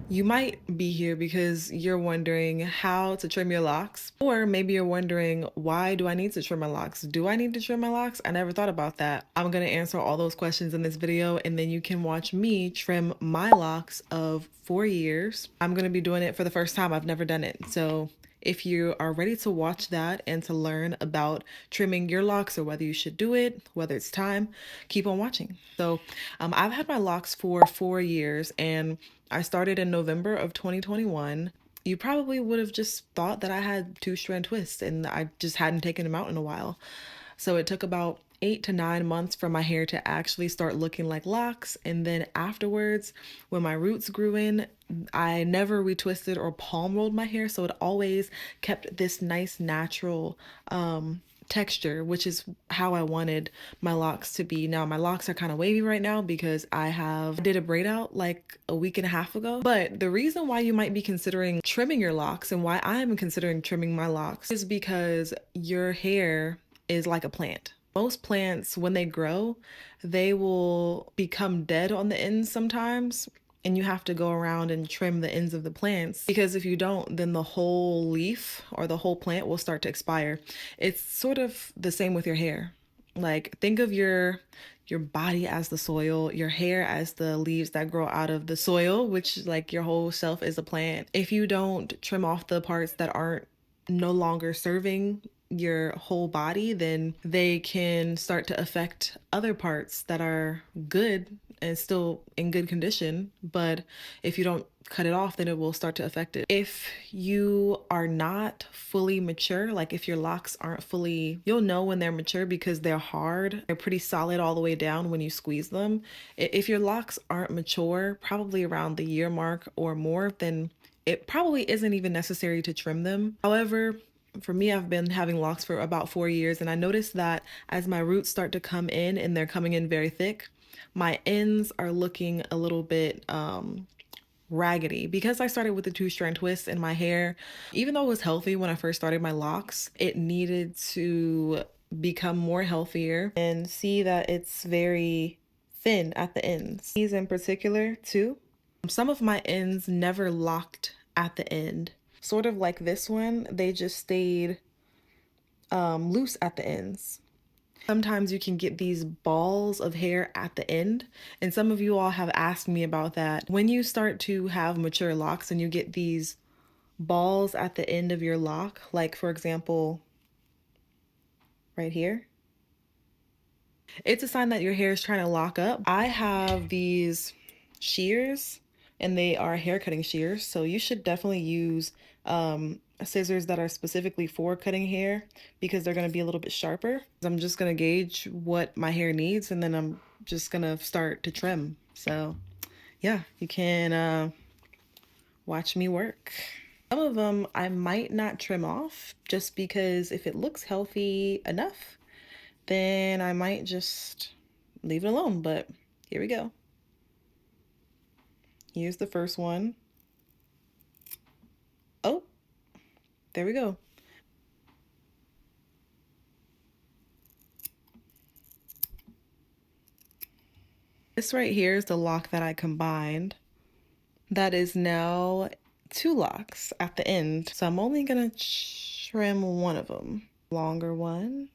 You might be here because you're wondering how to trim your locks, or maybe you're wondering, why do I need to trim my locks? Do I need to trim my locks? I never thought about that. I'm gonna answer all those questions in this video, and then you can watch me trim my locks of 4 years. I'm gonna be doing it for the first time. I've never done it. So if you are ready to watch that and to learn about trimming your locks or whether you should do it, whether it's time, keep on watching. So I've had my locks for 4 years, and I started in November of 2021. You probably would have just thought that I had two strand twists and I just hadn't taken them out in a while. So it took about 8 to 9 months for my hair to actually start looking like locks. And then afterwards, when my roots grew in, I never retwisted or palm rolled my hair. So it always kept this nice natural texture, which is how I wanted my locks to be. Now my locks are kind of wavy right now because I did a braid out like a week and a half ago. But the reason why you might be considering trimming your locks and why I am considering trimming my locks is because your hair is like a plant. Most plants, when they grow, they will become dead on the ends sometimes, and you have to go around and trim the ends of the plants, because if you don't, then the whole leaf or the whole plant will start to expire. It's sort of the same with your hair. Like, think of your body as the soil, your hair as the leaves that grow out of the soil, which, like, your whole self is a plant. If you don't trim off the parts that aren't no longer serving your whole body, then they can start to affect other parts that are good and still in good condition. But if you don't cut it off, then it will start to affect it. If you are not fully mature, like if your locks aren't fully, you'll know when they're mature because they're hard. They're pretty solid all the way down when you squeeze them. If your locks aren't mature, probably around the year mark or more, then it probably isn't even necessary to trim them. However, for me, I've been having locks for about 4 years, and I noticed that as my roots start to come in and they're coming in very thick, my ends are looking a little bit raggedy because I started with the two strand twist in my hair. Even though it was healthy when I first started my locks, it needed to become more healthier, and see that it's very thin at the ends. These in particular too. Some of my ends never locked at the end. Sort of like this one, they just stayed loose at the ends. Sometimes you can get these balls of hair at the end, and some of you all have asked me about that. When you start to have mature locks and you get these balls at the end of your lock, like for example, right here, it's a sign that your hair is trying to lock up. I have these shears, and they are hair cutting shears, so you should definitely use scissors that are specifically for cutting hair because they're going to be a little bit sharper. I'm just going to gauge what my hair needs, and then I'm just going to start to trim. So yeah, you can watch me work. Some of them I might not trim off just because if it looks healthy enough, then I might just leave it alone. But here we go. Here's the first one. Oh, there we go. This right here is the lock that I combined. That is now two locks at the end. So I'm only gonna trim one of them. Longer one,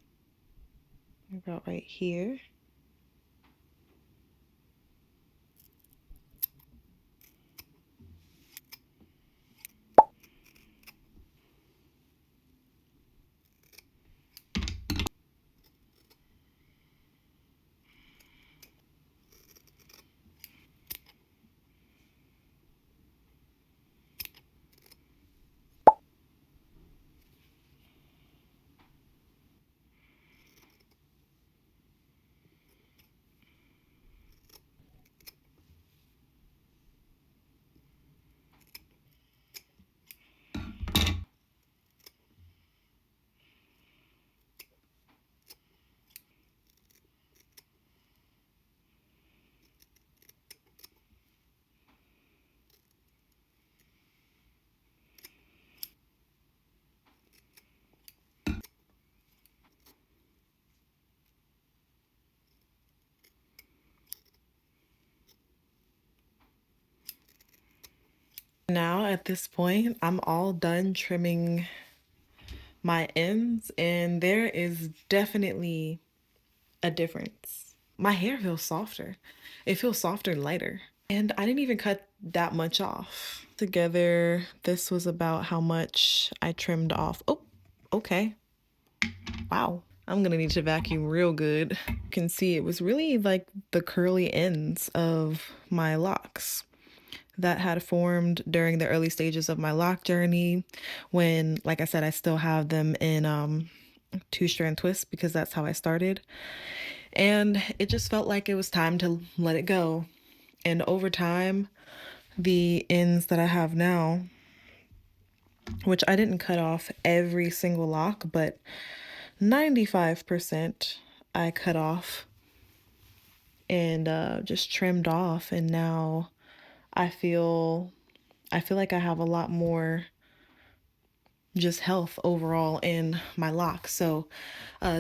about right here. Now at this point, I'm all done trimming my ends, and there is definitely a difference. My hair feels softer. It feels softer and lighter. And I didn't even cut that much off. Together, this was about how much I trimmed off. Oh, okay. Wow. I'm gonna need to vacuum real good. You can see it was really like the curly ends of my locks that had formed during the early stages of my lock journey when, like I said, I still have them in two-strand twists because that's how I started. And it just felt like it was time to let it go. And over time, the ends that I have now, which I didn't cut off every single lock, but 95% I cut off and just trimmed off. And now I feel like I have a lot more just health overall in my locks. So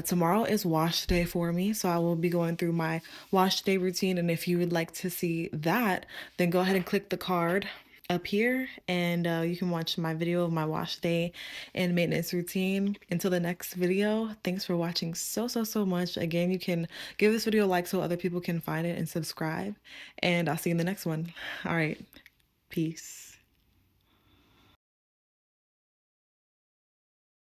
tomorrow is wash day for me, so I will be going through my wash day routine, and if you would like to see that, then go ahead and click the card up here, and you can watch my video of my wash day and maintenance routine. Until the next video, thanks for watching so much. Again, you can give this video a like so other people can find it and subscribe, and I'll see you in the next one. All right, peace.